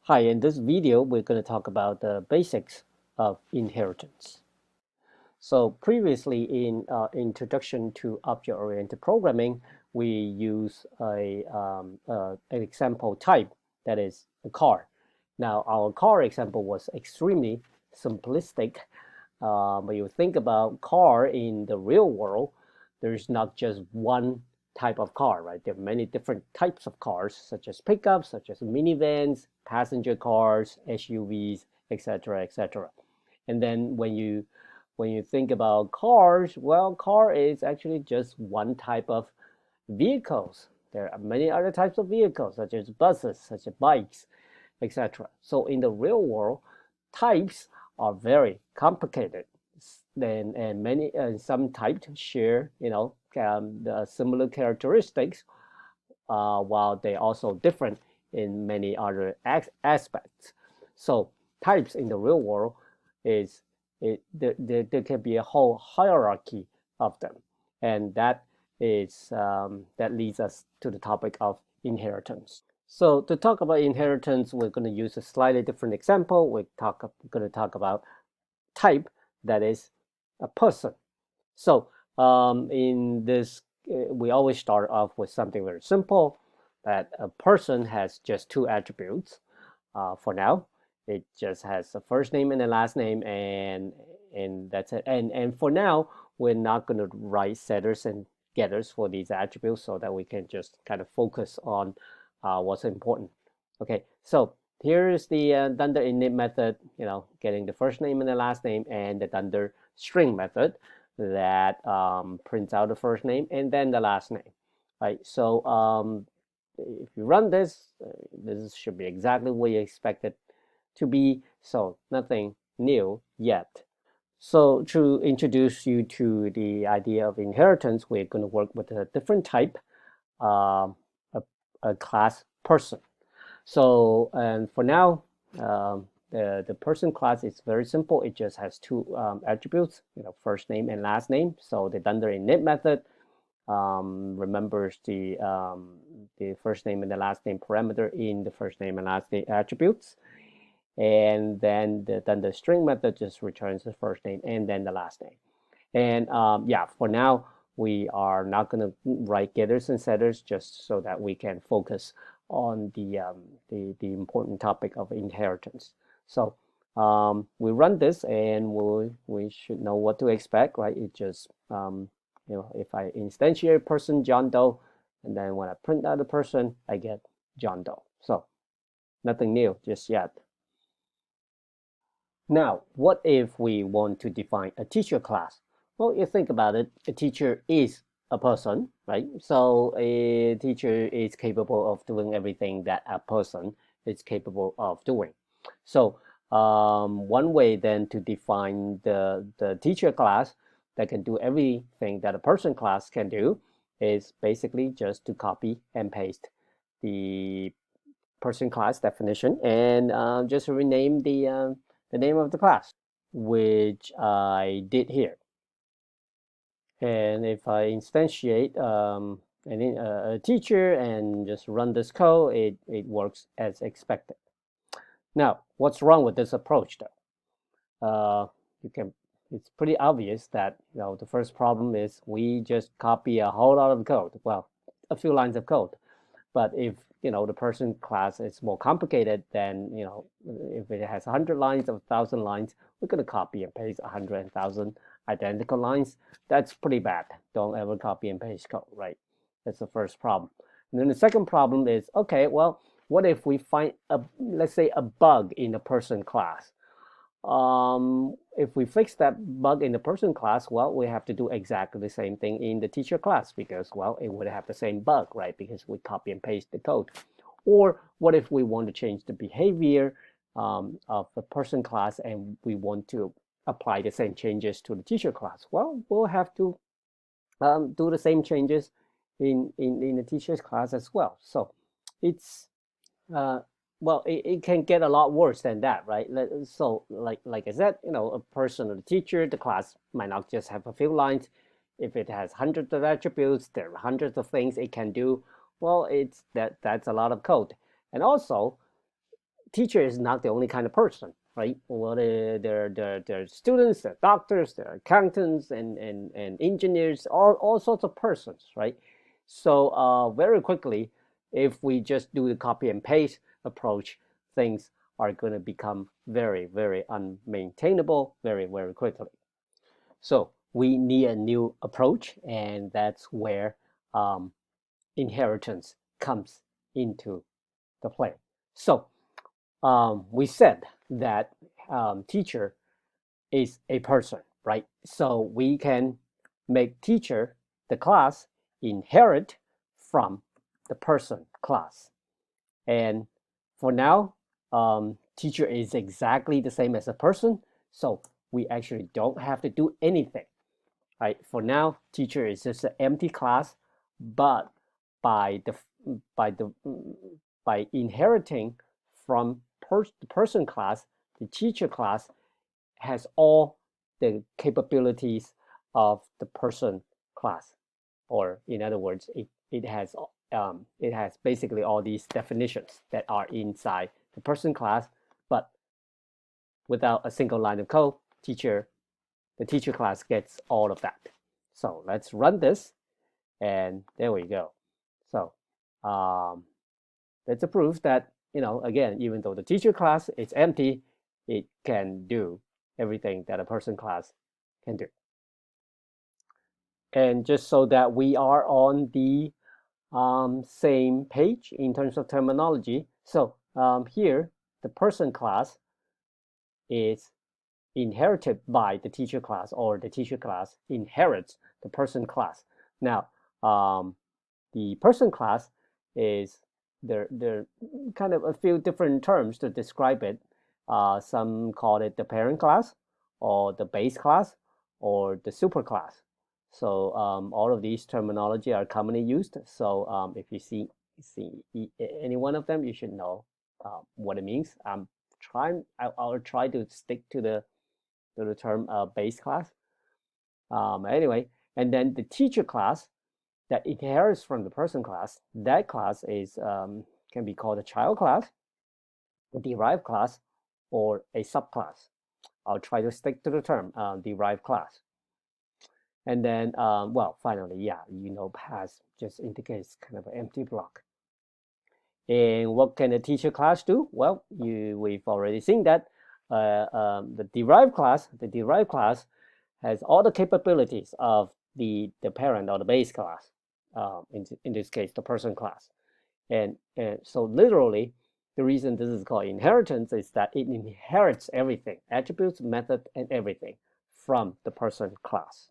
Hi, in this video, we're going to talk about the basics of inheritance. So previously in Introduction to Object-Oriented Programming, we use an example type that is a car. Now, our car example was extremely simplistic. But you think about car in the real world, there's not just one type of car, right? There are many different types of cars, such as pickups, such as minivans, passenger cars, SUVs, etc., etc. And then when you think about cars, well, car is actually just one type of vehicles. There are many other types of vehicles, such as buses, such as bikes, etc. So in the real world, types are very complicated. And some types share, the similar characteristics, while they also different in many other aspects. So types in the real world there can be a whole hierarchy of them, and that leads us to the topic of inheritance. So to talk about inheritance, we're going to use a slightly different example. Going to talk about type that is a person. So in this, we always start off with something very simple, that a person has just two attributes. For now, it just has a first name and a last name, and that's it. And for now, we're not going to write setters and getters for these attributes, so that we can just kind of focus on what's important. Okay, so here is the dunder init method, getting the first name and the last name, and the dunder string method that prints out the first name and then the last name, right? So if you run this, this should be exactly what you expect it to be, so nothing new yet. So to introduce you to the idea of inheritance, we're going to work with a different type, um, a class person. So, and for now, the person class is very simple. It just has two attributes, first name and last name. So the dunder init method remembers the first name and the last name parameter in the first name and last name attributes. And then the string method just returns the first name and then the last name. And yeah, for now, we are not going to write getters and setters, just so that we can focus on the important topic of inheritance. So we run this, and we should know what to expect, right? It just if I instantiate person John Doe, and then when I print out the person, I get John Doe. So nothing new just yet. Now, what if we want to define a teacher class? Well, you think about it, a teacher is a person, right? So a teacher is capable of doing everything that a person is capable of doing. So one way then to define the teacher class that can do everything that a person class can do is basically just to copy and paste the person class definition and just rename the name of the class, which I did here. And if I instantiate a teacher and just run this code, it works as expected. Now, what's wrong with this approach though? You can It's pretty obvious that the first problem is we just copy a whole lot of code. Well, a few lines of code. But if the person class is more complicated, then if it has 100 lines or 1,000 lines, we're going to copy and paste 100 and 1,000 identical lines. That's pretty bad. Don't ever copy and paste code, right? That's the first problem. And then the second problem is, okay, well, what if we find let's say a bug in the person class? If we fix that bug in the person class, well, we have to do exactly the same thing in the teacher class, because, well, it would have the same bug, right? Because we copy and paste the code. Or what if we want to change the behavior of the person class, and we want to apply the same changes to the teacher class? Well, we'll have to do the same changes in the teacher's class as well. So it's uh, well, it can get a lot worse than that, right? So, like I said, a person or a teacher, the class might not just have a few lines. If it has hundreds of attributes, there are hundreds of things it can do. Well, that's a lot of code. And also, teacher is not the only kind of person, right? Well, there are students, there are doctors, there are accountants, and engineers, all sorts of persons, right? So very quickly, if we just do the copy and paste approach, things are going to become very, very unmaintainable very, very quickly. So we need a new approach, and that's where inheritance comes into the play. So we said that teacher is a person, right? So we can make teacher, the class, inherit from the person class. And for now, teacher is exactly the same as a person, so we actually don't have to do anything, right? For now, teacher is just an empty class, but by the by the by inheriting from the person class, the teacher class has all the capabilities of the person class, or in other words, it has basically all these definitions that are inside the person class, but without a single line of code, the teacher class gets all of that. So let's run this, and there we go. So that's a proof that, again, even though the teacher class is empty, it can do everything that a person class can do. And just so that we are on the same page in terms of terminology, so here the person class is inherited by the teacher class, or the teacher class inherits the person class. Now, the person class is there kind of a few different terms to describe it. Some call it the parent class, or the base class, or the super class. So all of these terminology are commonly used. So if you see any one of them, you should know what it means. I'll try to stick to the term base class. Anyway, and then the teacher class that inherits from the person class, that class is can be called a child class, a derived class, or a subclass. I'll try to stick to the term derived class. And then, well, finally, yeah, pass just indicates kind of an empty block. And what can a teacher class do? Well, we've already seen that the derived class has all the capabilities of the parent or the base class. In this case, the person class. And so literally, the reason this is called inheritance is that it inherits everything, attributes, method, and everything from the person class.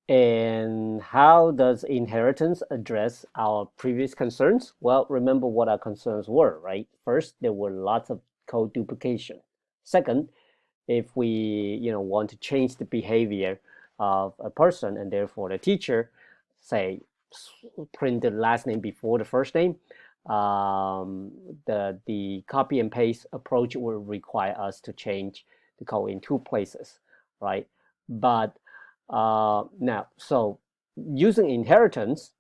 And how does inheritance address our previous concerns? Well, remember what our concerns were, right? First, there were lots of code duplication. Second, if we want to change the behavior of a person, and therefore the teacher, say, print the last name before the first name, the copy and paste approach will require us to change the code in two places, right? But now, so using inheritance,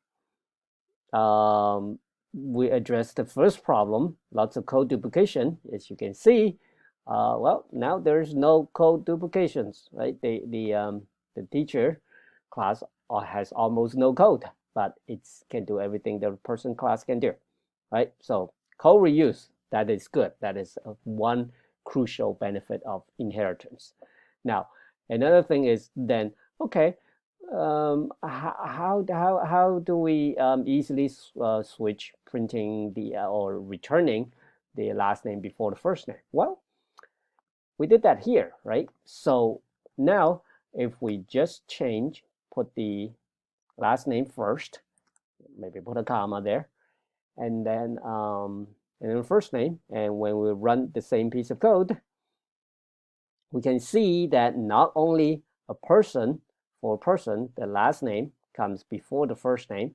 we address the first problem, lots of code duplication. As you can see, well, now there's no code duplications, right? The teacher class has almost no code, but it can do everything the person class can do, right? So code reuse, that is good. That is one crucial benefit of inheritance. Now, another thing is then, okay, how do we easily switch printing or returning the last name before the first name? Well, we did that here, right? So now if we just put the last name first, maybe put a comma there, and then first name, and when we run the same piece of code, we can see that not only for a person, the last name comes before the first name,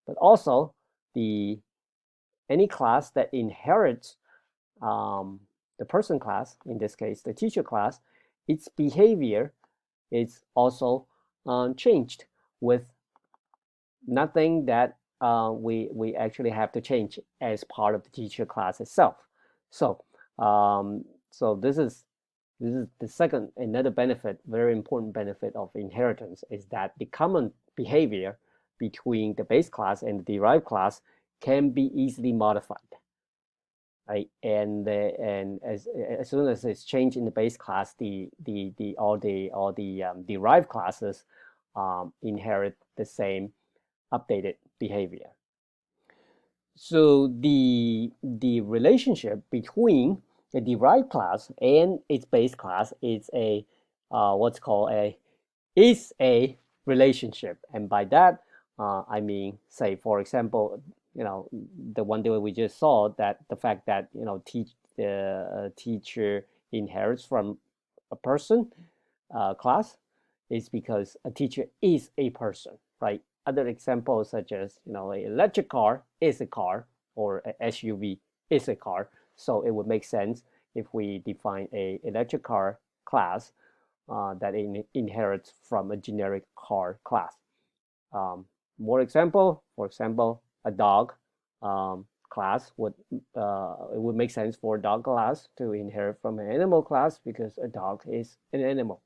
but also any class that inherits the person class, in this case the teacher class, its behavior is also changed with nothing that we actually have to change as part of the teacher class itself. So so this is the second, another benefit, very important benefit of inheritance, is that the common behavior between the base class and the derived class can be easily modified, right? And as soon as it's changed in the base class, all the derived classes inherit the same updated behavior. So the relationship between the derived class and its base class is a what's called a is a relationship, and by that I mean, say for example, the one that we just saw, that the fact that the teacher inherits from a person class is because a teacher is a person, right? Other examples such as, an electric car is a car, or a SUV is a car. So it would make sense if we define a electric car class that inherits from a generic car class. More example, for example, a dog class would it would make sense for a dog class to inherit from an animal class because a dog is an animal.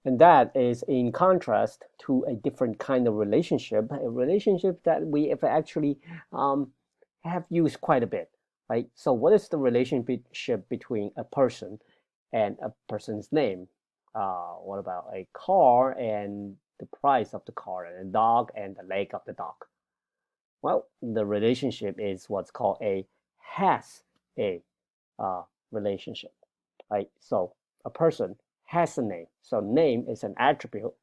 And that is in contrast to a different kind of relationship, a relationship that we have actually have used quite a bit, right? So what is the relationship between a person and a person's name? What about a car and the price of the car, and a dog and the leg of the dog? Well, the relationship is what's called a has a relationship, right? So a person has a name. So name is an attribute,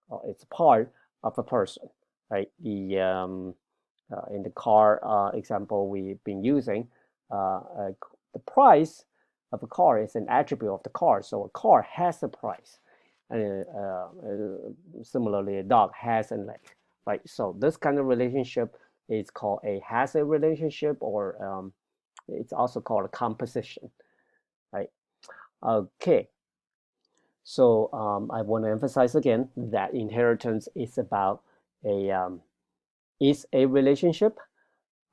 or it's part of a person, right? In the car example we've been using, the price of a car is an attribute of the car. So a car has a price. And similarly, a dog has a leg, right? So this kind of relationship is called a has a relationship, or it's also called a composition, right? Okay, so I want to emphasize again that inheritance is about is a relationship,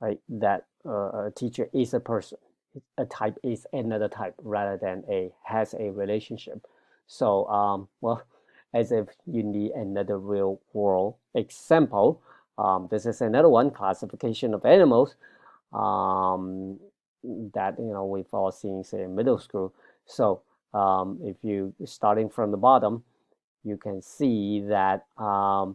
right? That a teacher is a person, a type is another type, rather than a has a relationship. So well, as if you need another real world example, this is another one, classification of animals, that we've all seen, say, in middle school. So if you starting from the bottom, you can see that a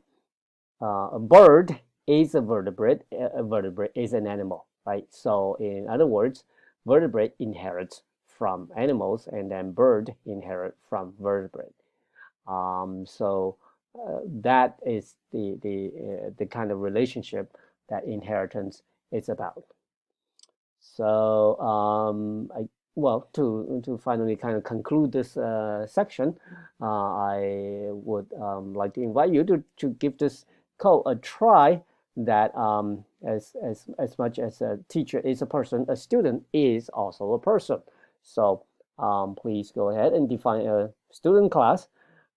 bird is a vertebrate. A vertebrate is an animal, right? So in other words, vertebrate inherits from animals, and then bird inherit from vertebrate. So that is the kind of relationship that inheritance is about. So well, to finally kind of conclude this section, I would like to invite you to give this code a try. That as much as a teacher is a person, a student is also a person. So please go ahead and define a student class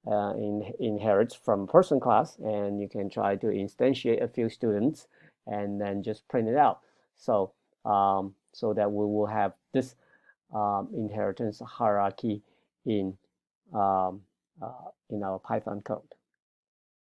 inherits from person class, and you can try to instantiate a few students and then just print it out. So so that we will have this inheritance hierarchy in our Python code.